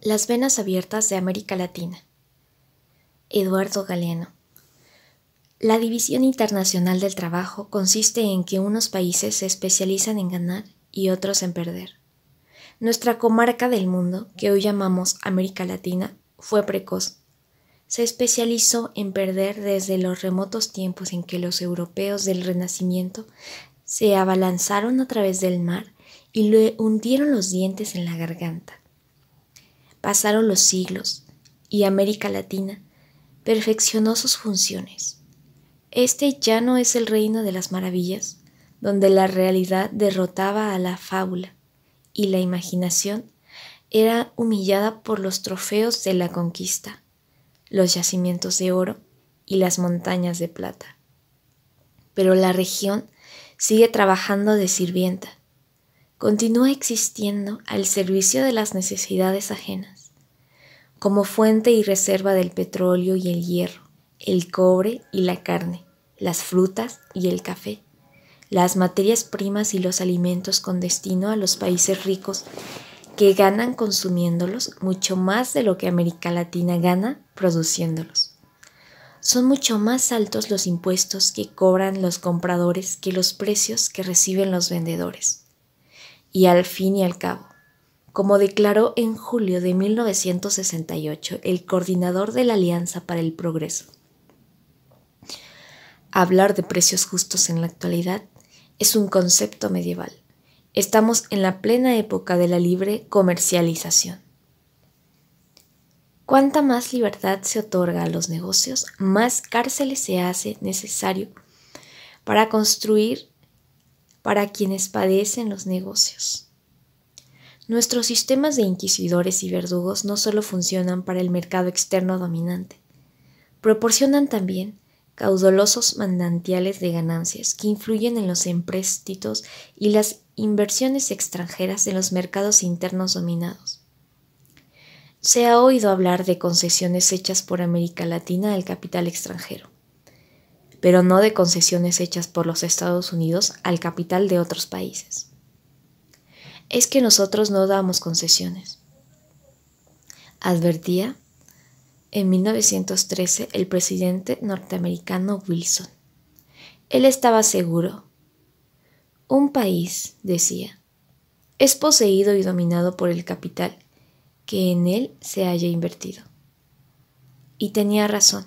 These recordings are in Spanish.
Las venas abiertas de América Latina. Eduardo Galeano. La división internacional del trabajo consiste en que unos países se especializan en ganar y otros en perder. Nuestra comarca del mundo, que hoy llamamos América Latina, fue precoz. Se especializó en perder desde los remotos tiempos en que los europeos del Renacimiento se abalanzaron a través del mar y le hundieron los dientes en la garganta. Pasaron los siglos y América Latina perfeccionó sus funciones. Este ya no es el reino de las maravillas, donde la realidad derrotaba a la fábula y la imaginación era humillada por los trofeos de la conquista, los yacimientos de oro y las montañas de plata. Pero la región sigue trabajando de sirvienta, continúa existiendo al servicio de las necesidades ajenas, como fuente y reserva del petróleo y el hierro, el cobre y la carne, las frutas y el café, las materias primas y los alimentos con destino a los países ricos que ganan consumiéndolos mucho más de lo que América Latina gana produciéndolos. Son mucho más altos los impuestos que cobran los compradores que los precios que reciben los vendedores. Y al fin y al cabo, como declaró en julio de 1968 el coordinador de la Alianza para el Progreso, hablar de precios justos en la actualidad es un concepto medieval. Estamos en la plena época de la libre comercialización. Cuanta más libertad se otorga a los negocios, más cárceles se hace necesario para construir para quienes padecen los negocios. Nuestros sistemas de inquisidores y verdugos no solo funcionan para el mercado externo dominante, proporcionan también caudalosos manantiales de ganancias que influyen en los empréstitos y las inversiones extranjeras en los mercados internos dominados. Se ha oído hablar de concesiones hechas por América Latina al capital extranjero, pero no de concesiones hechas por los Estados Unidos al capital de otros países. Es que nosotros no damos concesiones, advertía en 1913 el presidente norteamericano Wilson. Él estaba seguro. Un país, decía, es poseído y dominado por el capital que en él se haya invertido. Y tenía razón.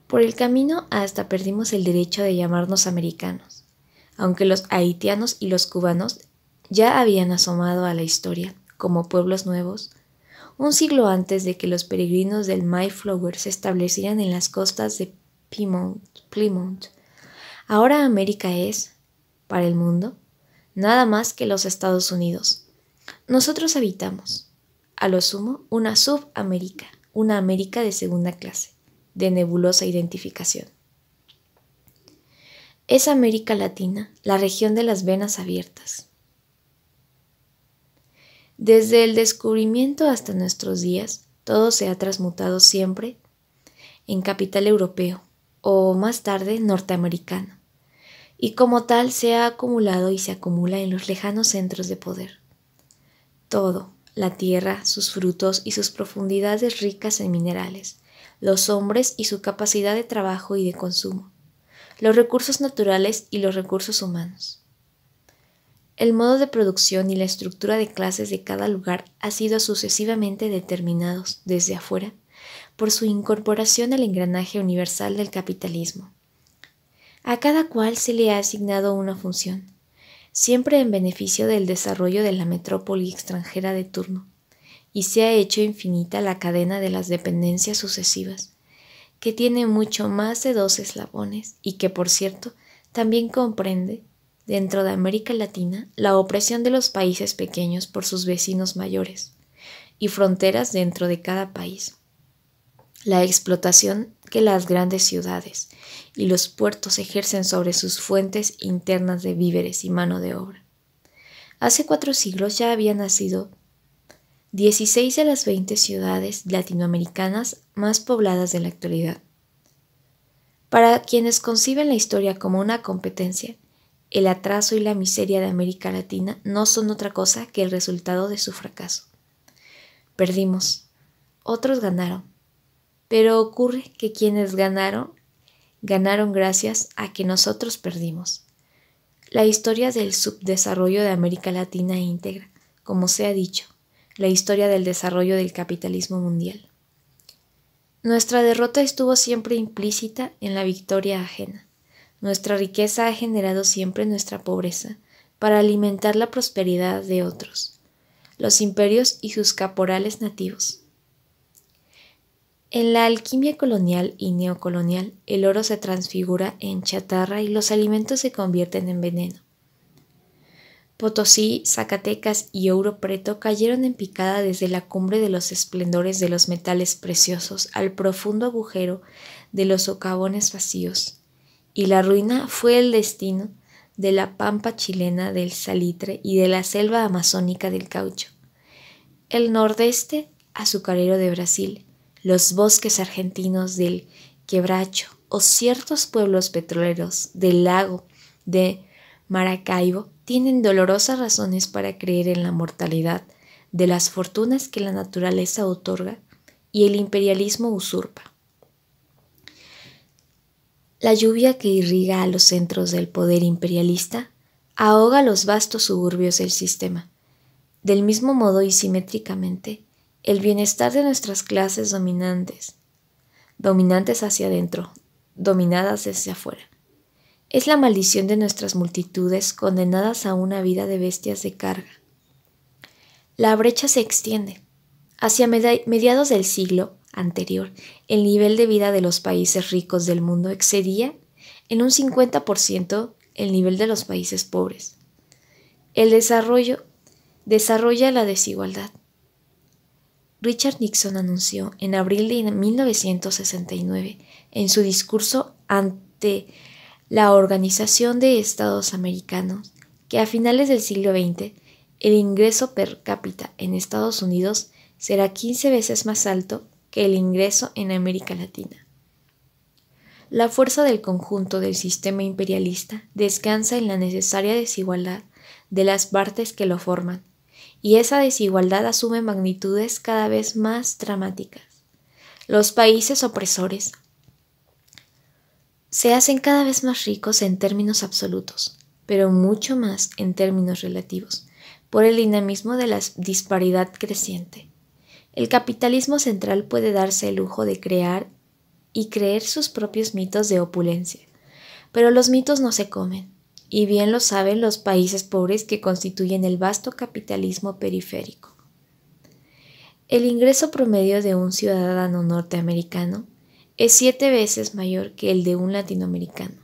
Por el camino hasta perdimos el derecho de llamarnos americanos, aunque los haitianos y los cubanos ya habían asomado a la historia como pueblos nuevos, un siglo antes de que los peregrinos del Mayflower se establecieran en las costas de Plymouth. Ahora América es, para el mundo, nada más que los Estados Unidos. Nosotros habitamos, a lo sumo, una subamérica, una América de segunda clase, de nebulosa identificación. Es América Latina, la región de las venas abiertas. Desde el descubrimiento hasta nuestros días, todo se ha transmutado siempre en capital europeo o más tarde norteamericano, y como tal se ha acumulado y se acumula en los lejanos centros de poder. Todo, la tierra, sus frutos y sus profundidades ricas en minerales, los hombres y su capacidad de trabajo y de consumo, los recursos naturales y los recursos humanos. El modo de producción y la estructura de clases de cada lugar ha sido sucesivamente determinados desde afuera por su incorporación al engranaje universal del capitalismo. A cada cual se le ha asignado una función, siempre en beneficio del desarrollo de la metrópoli extranjera de turno, y se ha hecho infinita la cadena de las dependencias sucesivas, que tiene mucho más de 2 eslabones y que, por cierto, también comprende, dentro de América Latina, la opresión de los países pequeños por sus vecinos mayores, y fronteras dentro de cada país, la explotación que las grandes ciudades y los puertos ejercen sobre sus fuentes internas de víveres y mano de obra. Hace 4 siglos ya habían nacido 16 de las 20 ciudades latinoamericanas más pobladas de la actualidad. Para quienes conciben la historia como una competencia, el atraso y la miseria de América Latina no son otra cosa que el resultado de su fracaso. Perdimos. Otros ganaron. Pero ocurre que quienes ganaron gracias a que nosotros perdimos. La historia del subdesarrollo de América Latina integra, como se ha dicho, la historia del desarrollo del capitalismo mundial. Nuestra derrota estuvo siempre implícita en la victoria ajena. Nuestra riqueza ha generado siempre nuestra pobreza para alimentar la prosperidad de otros, los imperios y sus caporales nativos. En la alquimia colonial y neocolonial, el oro se transfigura en chatarra y los alimentos se convierten en veneno. Potosí, Zacatecas y Ouro Preto cayeron en picada desde la cumbre de los esplendores de los metales preciosos al profundo agujero de los socavones vacíos, y la ruina fue el destino de la pampa chilena del salitre y de la selva amazónica del caucho. El nordeste azucarero de Brasil, los bosques argentinos del Quebracho o ciertos pueblos petroleros del lago de Maracaibo tienen dolorosas razones para creer en la mortalidad de las fortunas que la naturaleza otorga y el imperialismo usurpa. La lluvia que irriga a los centros del poder imperialista ahoga los vastos suburbios del sistema. Del mismo modo y simétricamente, el bienestar de nuestras clases dominantes hacia adentro, dominadas desde afuera, es la maldición de nuestras multitudes condenadas a una vida de bestias de carga. La brecha se extiende. Hacia mediados del siglo anterior, el nivel de vida de los países ricos del mundo excedía en un 50% el nivel de los países pobres. El desarrolla la desigualdad. Richard Nixon anunció en abril de 1969 en su discurso ante la Organización de Estados Americanos que a finales del siglo XX el ingreso per cápita en Estados Unidos será 15 veces más alto que el ingreso en América Latina. La fuerza del conjunto del sistema imperialista descansa en la necesaria desigualdad de las partes que lo forman, y esa desigualdad asume magnitudes cada vez más dramáticas. Los países opresores se hacen cada vez más ricos en términos absolutos, pero mucho más en términos relativos, por el dinamismo de la disparidad creciente. El capitalismo central puede darse el lujo de crear y creer sus propios mitos de opulencia, pero los mitos no se comen, y bien lo saben los países pobres que constituyen el vasto capitalismo periférico. El ingreso promedio de un ciudadano norteamericano es 7 veces mayor que el de un latinoamericano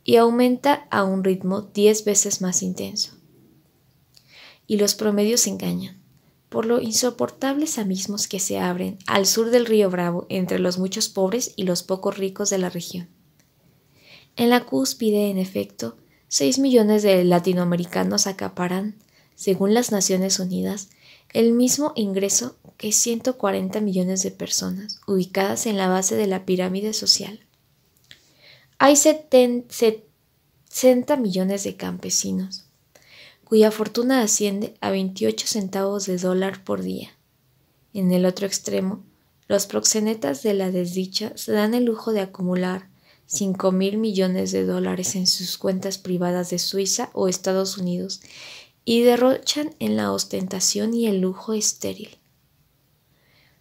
y aumenta a un ritmo 10 veces más intenso. Y los promedios engañan, por los insoportables abismos que se abren al sur del río Bravo entre los muchos pobres y los pocos ricos de la región. En la cúspide, en efecto, 6 millones de latinoamericanos acaparan, según las Naciones Unidas, el mismo ingreso que 140 millones de personas ubicadas en la base de la pirámide social. Hay 60 millones de campesinos, cuya fortuna asciende a 28 centavos de dólar por día. En el otro extremo, los proxenetas de la desdicha se dan el lujo de acumular 5.000 millones de dólares en sus cuentas privadas de Suiza o Estados Unidos y derrochan en la ostentación y el lujo estéril,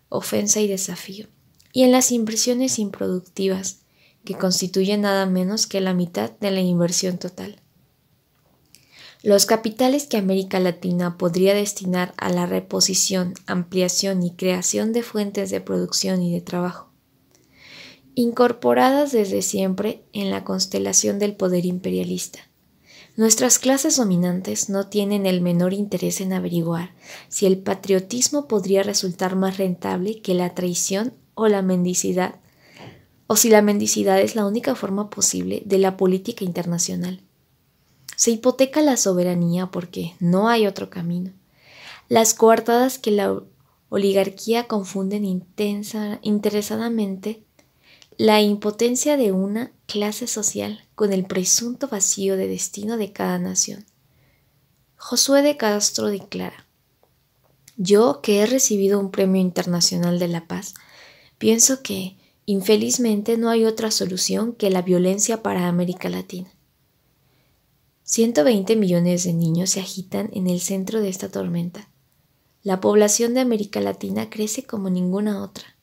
ofensa y desafío, y en las inversiones improductivas, que constituyen nada menos que la mitad de la inversión total. Los capitales que América Latina podría destinar a la reposición, ampliación y creación de fuentes de producción y de trabajo, incorporadas desde siempre en la constelación del poder imperialista. Nuestras clases dominantes no tienen el menor interés en averiguar si el patriotismo podría resultar más rentable que la traición o la mendicidad, o si la mendicidad es la única forma posible de la política internacional. Se hipoteca la soberanía porque no hay otro camino. Las coartadas que la oligarquía confunden interesadamente la impotencia de una clase social con el presunto vacío de destino de cada nación. Josué de Castro declara: Yo, que he recibido un Premio Internacional de la Paz, pienso que, infelizmente, no hay otra solución que la violencia para América Latina. 120 millones de niños se agitan en el centro de esta tormenta. La población de América Latina crece como ninguna otra.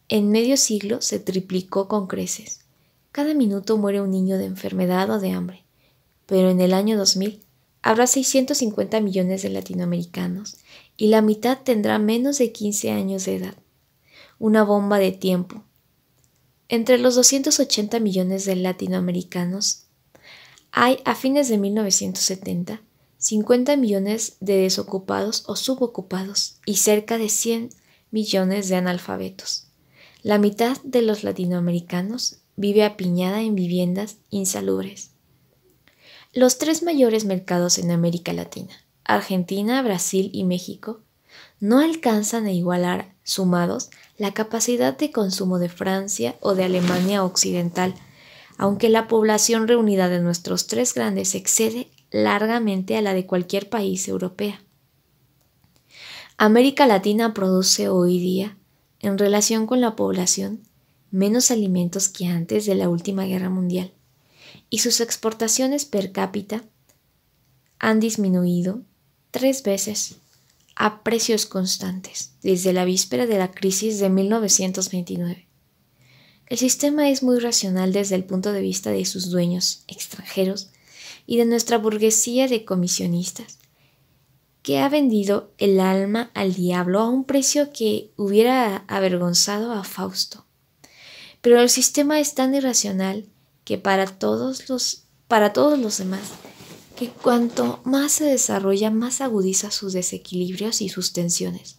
En medio siglo se triplicó con creces. Cada minuto muere un niño de enfermedad o de hambre. Pero en el año 2000 habrá 650 millones de latinoamericanos y la mitad tendrá menos de 15 años de edad. Una bomba de tiempo. Entre los 280 millones de latinoamericanos hay, a fines de 1970, 50 millones de desocupados o subocupados y cerca de 100 millones de analfabetos. La mitad de los latinoamericanos vive apiñada en viviendas insalubres. Los tres mayores mercados en América Latina, Argentina, Brasil y México, no alcanzan a igualar, sumados, la capacidad de consumo de Francia o de Alemania Occidental, aunque la población reunida de nuestros tres grandes excede largamente a la de cualquier país europeo. América Latina produce hoy día, en relación con la población, menos alimentos que antes de la última guerra mundial, y sus exportaciones per cápita han disminuido 3 veces a precios constantes desde la víspera de la crisis de 1929. El sistema es muy racional desde el punto de vista de sus dueños extranjeros y de nuestra burguesía de comisionistas, que ha vendido el alma al diablo a un precio que hubiera avergonzado a Fausto. Pero el sistema es tan irracional que para todos los demás, que cuanto más se desarrolla, más agudiza sus desequilibrios y sus tensiones,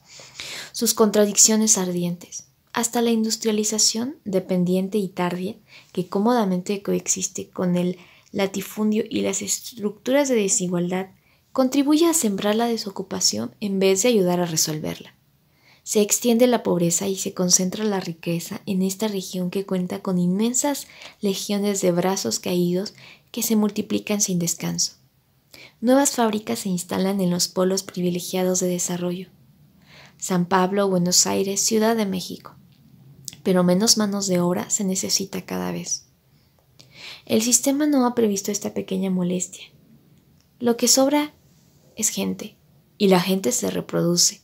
sus contradicciones ardientes. Hasta la industrialización dependiente y tardía, que cómodamente coexiste con el latifundio y las estructuras de desigualdad, contribuye a sembrar la desocupación en vez de ayudar a resolverla. Se extiende la pobreza y se concentra la riqueza en esta región que cuenta con inmensas legiones de brazos caídos que se multiplican sin descanso. Nuevas fábricas se instalan en los polos privilegiados de desarrollo. San Pablo, Buenos Aires, Ciudad de México. Pero menos manos de obra se necesita cada vez. El sistema no ha previsto esta pequeña molestia. Lo que sobra es gente, y la gente se reproduce.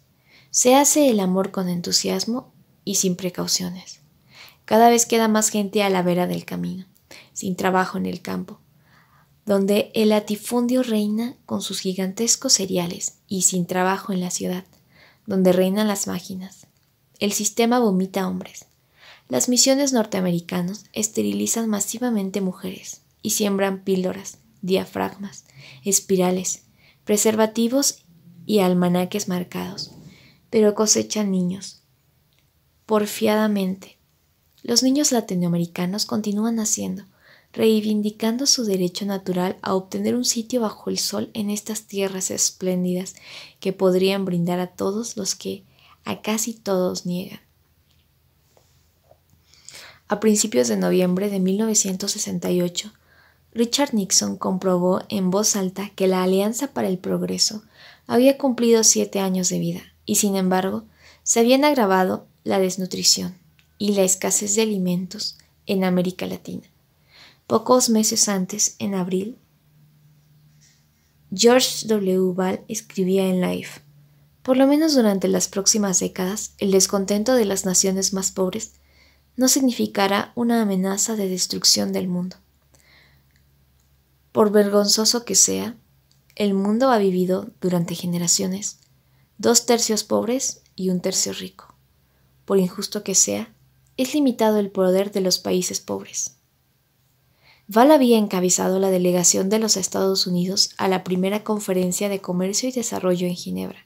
Se hace el amor con entusiasmo y sin precauciones. Cada vez queda más gente a la vera del camino, sin trabajo en el campo, donde el latifundio reina con sus gigantescos cereales, y sin trabajo en la ciudad, donde reinan las máquinas. El sistema vomita hombres. Las misiones norteamericanos esterilizan masivamente mujeres y siembran píldoras, diafragmas, espirales, preservativos y almanaques marcados, pero cosechan niños. Porfiadamente, los niños latinoamericanos continúan naciendo, reivindicando su derecho natural a obtener un sitio bajo el sol en estas tierras espléndidas que podrían brindar a todos los que a casi todos niegan. A principios de noviembre de 1968, Richard Nixon comprobó en voz alta que la Alianza para el Progreso había cumplido 7 años de vida y, sin embargo, se habían agravado la desnutrición y la escasez de alimentos en América Latina. Pocos meses antes, en abril, George W. Ball escribía en Life: por lo menos durante las próximas décadas, el descontento de las naciones más pobres no significará una amenaza de destrucción del mundo. Por vergonzoso que sea, el mundo ha vivido durante generaciones 2/3 pobres y 1/3 rico. Por injusto que sea, es limitado el poder de los países pobres. Val había encabezado la delegación de los Estados Unidos a la primera Conferencia de Comercio y Desarrollo en Ginebra,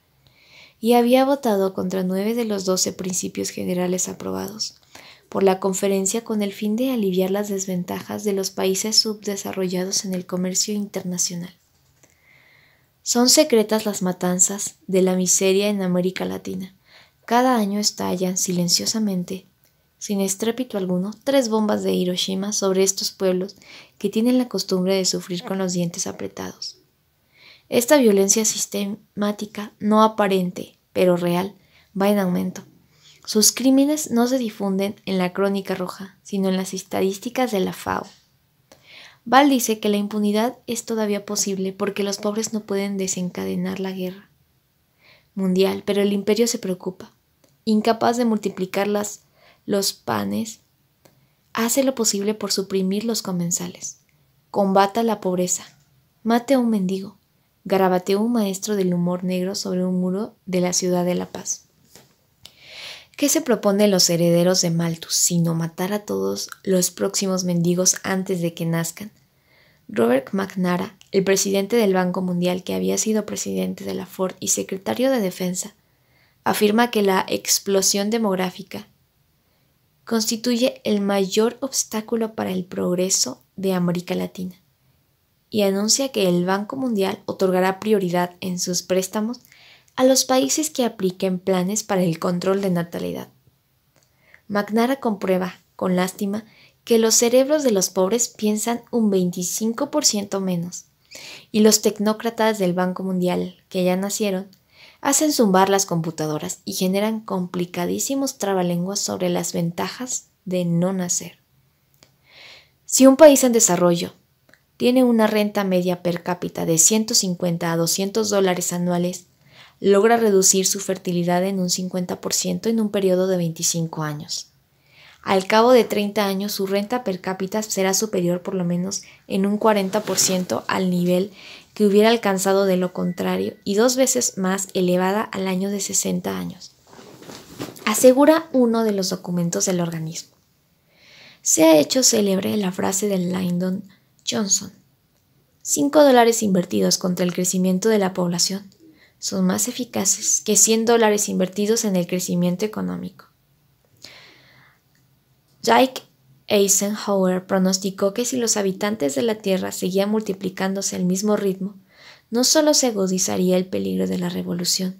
y había votado contra 9 de los 12 principios generales aprobados por la conferencia con el fin de aliviar las desventajas de los países subdesarrollados en el comercio internacional. Son secretas las matanzas de la miseria en América Latina. Cada año estallan silenciosamente, sin estrépito alguno, 3 bombas de Hiroshima sobre estos pueblos que tienen la costumbre de sufrir con los dientes apretados. Esta violencia sistemática, no aparente, pero real, va en aumento. Sus crímenes no se difunden en la crónica roja, sino en las estadísticas de la FAO. Val dice que la impunidad es todavía posible porque los pobres no pueden desencadenar la guerra mundial, pero el imperio se preocupa. Incapaz de multiplicar los panes, hace lo posible por suprimir los comensales. Combata la pobreza. Mate a un mendigo. Garabateó un maestro del humor negro sobre un muro de la ciudad de La Paz. ¿Qué se proponen los herederos de Malthus, sino matar a todos los próximos mendigos antes de que nazcan? Robert McNamara, el presidente del Banco Mundial que había sido presidente de la Ford y secretario de Defensa, afirma que la explosión demográfica constituye el mayor obstáculo para el progreso de América Latina y anuncia que el Banco Mundial otorgará prioridad en sus préstamos a los países que apliquen planes para el control de natalidad. McNamara comprueba, con lástima, que los cerebros de los pobres piensan un 25% menos, y los tecnócratas del Banco Mundial, que ya nacieron, hacen zumbar las computadoras y generan complicadísimos trabalenguas sobre las ventajas de no nacer. Si un país en desarrollo tiene una renta media per cápita de $150 a $200 anuales, logra reducir su fertilidad en un 50% en un periodo de 25 años. Al cabo de 30 años, su renta per cápita será superior por lo menos en un 40% al nivel que hubiera alcanzado de lo contrario y 2 veces más elevada al año de 60 años. Asegura uno de los documentos del organismo. Se ha hecho célebre la frase de Lyndon Johnson: $5 invertidos contra el crecimiento de la población son más eficaces que $100 invertidos en el crecimiento económico. Dwight Eisenhower pronosticó que si los habitantes de la Tierra seguían multiplicándose al mismo ritmo, no solo se agudizaría el peligro de la revolución,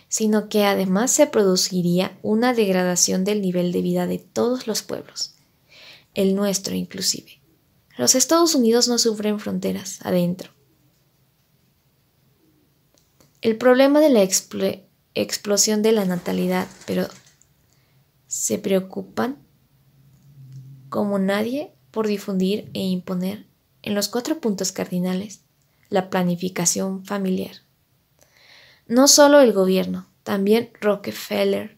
sino que además se produciría una degradación del nivel de vida de todos los pueblos, el nuestro inclusive. Los Estados Unidos no sufren fronteras adentro. El problema de la explosión de la natalidad, pero se preocupan como nadie por difundir e imponer en los 4 puntos cardinales la planificación familiar. No solo el gobierno, también Rockefeller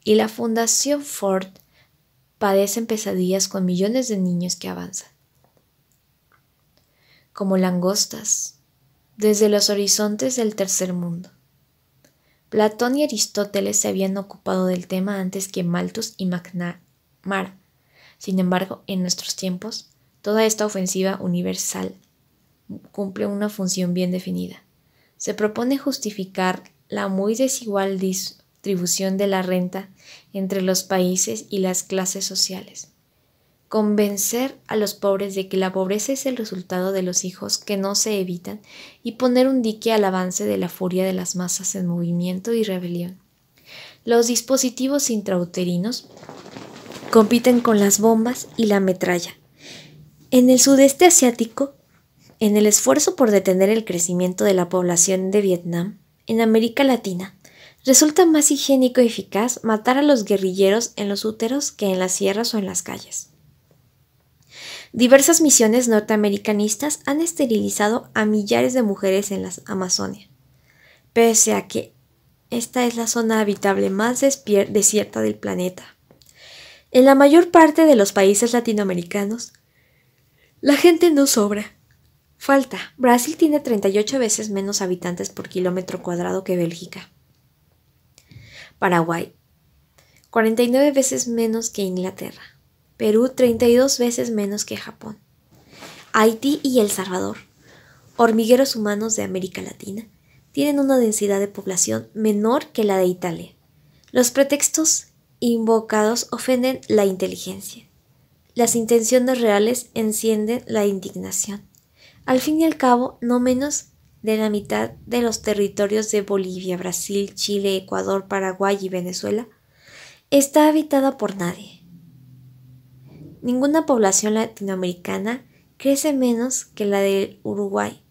y la Fundación Ford padecen pesadillas con millones de niños que avanzan como langostas desde los horizontes del tercer mundo. Platón y Aristóteles se habían ocupado del tema antes que Malthus y McNamara. Sin embargo, en nuestros tiempos, toda esta ofensiva universal cumple una función bien definida. Se propone justificar la muy desigual distribución de la renta entre los países y las clases sociales. Convencer a los pobres de que la pobreza es el resultado de los hijos que no se evitan y poner un dique al avance de la furia de las masas en movimiento y rebelión. Los dispositivos intrauterinos compiten con las bombas y la metralla. En el sudeste asiático, en el esfuerzo por detener el crecimiento de la población de Vietnam, en América Latina, resulta más higiénico y eficaz matar a los guerrilleros en los úteros que en las sierras o en las calles. Diversas misiones norteamericanistas han esterilizado a millares de mujeres en la Amazonia, pese a que esta es la zona habitable más desierta del planeta. En la mayor parte de los países latinoamericanos, la gente no sobra. Falta. Brasil tiene 38 veces menos habitantes por kilómetro cuadrado que Bélgica. Paraguay, 49 veces menos que Inglaterra. Perú, 32 veces menos que Japón. Haití y El Salvador, hormigueros humanos de América Latina, tienen una densidad de población menor que la de Italia. Los pretextos invocados ofenden la inteligencia. Las intenciones reales encienden la indignación. Al fin y al cabo, no menos de la mitad de los territorios de Bolivia, Brasil, Chile, Ecuador, Paraguay y Venezuela está habitada por nadie. Ninguna población latinoamericana crece menos que la de Uruguay,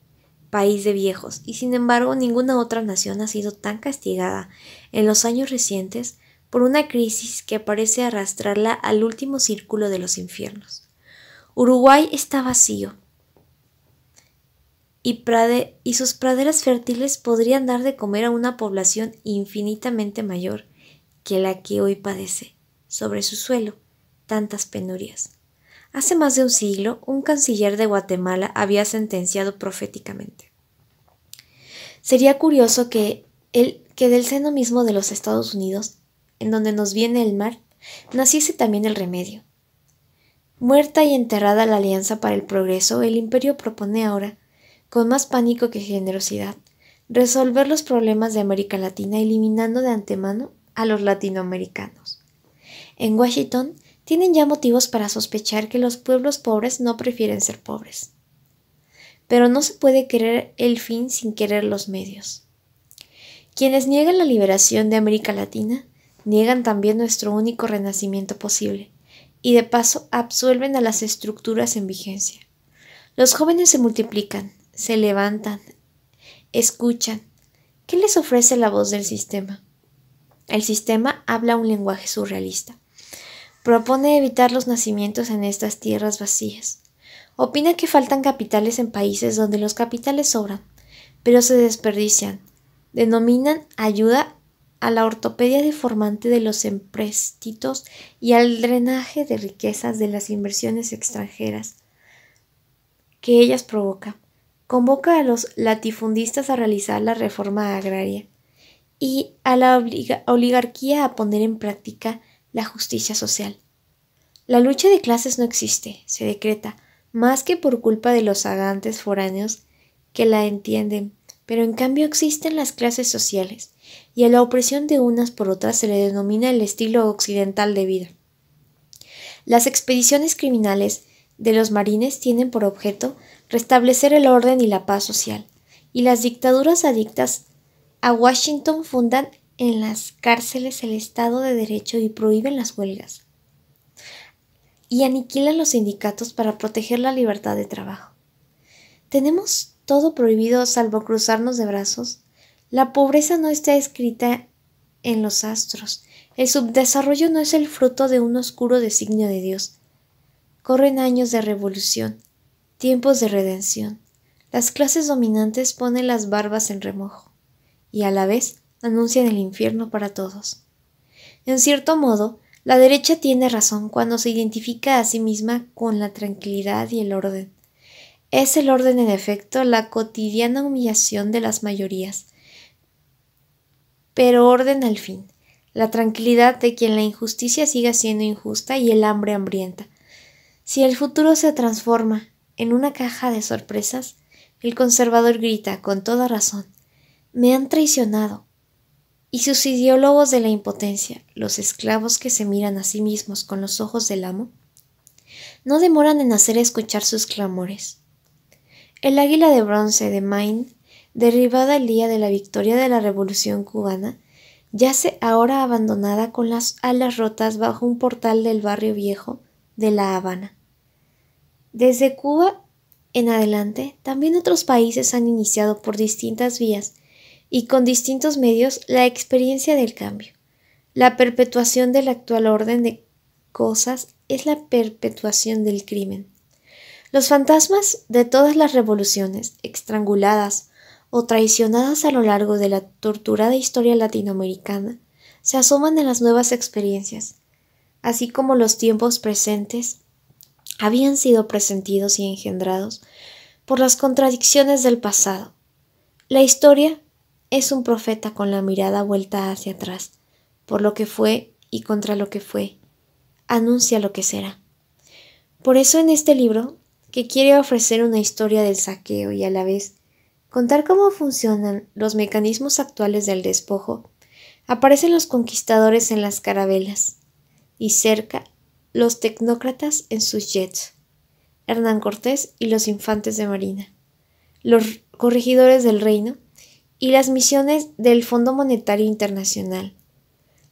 país de viejos, y sin embargo ninguna otra nación ha sido tan castigada en los años recientes por una crisis que parece arrastrarla al último círculo de los infiernos. Uruguay está vacío, y sus praderas fértiles podrían dar de comer a una población infinitamente mayor que la que hoy padece, sobre su suelo, tantas penurias. Hace más de un siglo, un canciller de Guatemala había sentenciado proféticamente: sería curioso que del seno mismo de los Estados Unidos, en donde nos viene el mar, naciese también el remedio. Muerta y enterrada la Alianza para el Progreso, el Imperio propone ahora, con más pánico que generosidad, resolver los problemas de América Latina eliminando de antemano a los latinoamericanos. En Washington tienen ya motivos para sospechar que los pueblos pobres no prefieren ser pobres. Pero no se puede querer el fin sin querer los medios. Quienes niegan la liberación de América Latina, niegan también nuestro único renacimiento posible, y de paso absuelven a las estructuras en vigencia. Los jóvenes se multiplican, se levantan, escuchan. ¿Qué les ofrece la voz del sistema? El sistema habla un lenguaje surrealista. Propone evitar los nacimientos en estas tierras vacías. Opina que faltan capitales en países donde los capitales sobran, pero se desperdician. Denominan ayuda a la ortopedia deformante de los empréstitos y al drenaje de riquezas de las inversiones extranjeras que ellas provocan. Convoca a los latifundistas a realizar la reforma agraria y a la oligarquía a poner en práctica la justicia social. La lucha de clases no existe, se decreta, más que por culpa de los agantes foráneos que la entienden, pero en cambio existen las clases sociales, y a la opresión de unas por otras se le denomina el estilo occidental de vida. Las expediciones criminales de los marines tienen por objeto restablecer el orden y la paz social, y las dictaduras adictas a Washington fundan en las cárceles el Estado de Derecho y prohíben las huelgas, y aniquilan los sindicatos para proteger la libertad de trabajo. ¿Tenemos todo prohibido salvo cruzarnos de brazos? La pobreza no está escrita en los astros. El subdesarrollo no es el fruto de un oscuro designio de Dios. Corren años de revolución, tiempos de redención. Las clases dominantes ponen las barbas en remojo y a la vez anuncian el infierno para todos. En cierto modo, la derecha tiene razón cuando se identifica a sí misma con la tranquilidad y el orden. Es el orden, en efecto, la cotidiana humillación de las mayorías, pero orden al fin, la tranquilidad de quien la injusticia siga siendo injusta y el hambre hambrienta. Si el futuro se transforma en una caja de sorpresas, el conservador grita con toda razón: me han traicionado. Y sus ideólogos de la impotencia, los esclavos que se miran a sí mismos con los ojos del amo, no demoran en hacer escuchar sus clamores. El águila de bronce de Maine, derribada el día de la victoria de la Revolución cubana, yace ahora abandonada con las alas rotas bajo un portal del barrio viejo de La Habana. Desde Cuba en adelante, también otros países han iniciado por distintas vías y con distintos medios la experiencia del cambio. La perpetuación del actual orden de cosas es la perpetuación del crimen. Los fantasmas de todas las revoluciones, estranguladas o traicionadas a lo largo de la torturada historia latinoamericana, se asoman en las nuevas experiencias, así como los tiempos presentes habían sido presentidos y engendrados por las contradicciones del pasado. La historia es un profeta con la mirada vuelta hacia atrás, por lo que fue y contra lo que fue, anuncia lo que será. Por eso en este libro, que quiere ofrecer una historia del saqueo y a la vez contar cómo funcionan los mecanismos actuales del despojo, aparecen los conquistadores en las carabelas y cerca los tecnócratas en sus jets, Hernán Cortés y los infantes de marina, los corregidores del reino y las misiones del Fondo Monetario Internacional,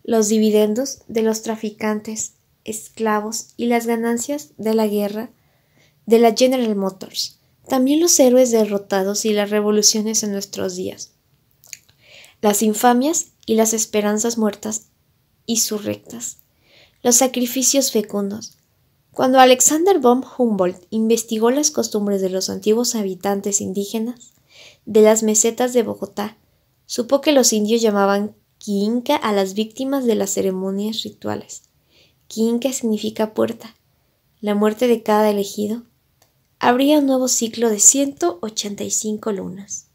los dividendos de los traficantes, esclavos y las ganancias de la guerra de la General Motors, También los héroes derrotados y las revoluciones en nuestros días, las infamias y las esperanzas muertas y surrectas, los sacrificios fecundos. Cuando Alexander von Humboldt investigó las costumbres de los antiguos habitantes indígenas de las mesetas de Bogotá, supo que los indios llamaban Quiinca a las víctimas de las ceremonias rituales. Quiinca significa puerta. La muerte de cada elegido abría un nuevo ciclo de 185 lunas.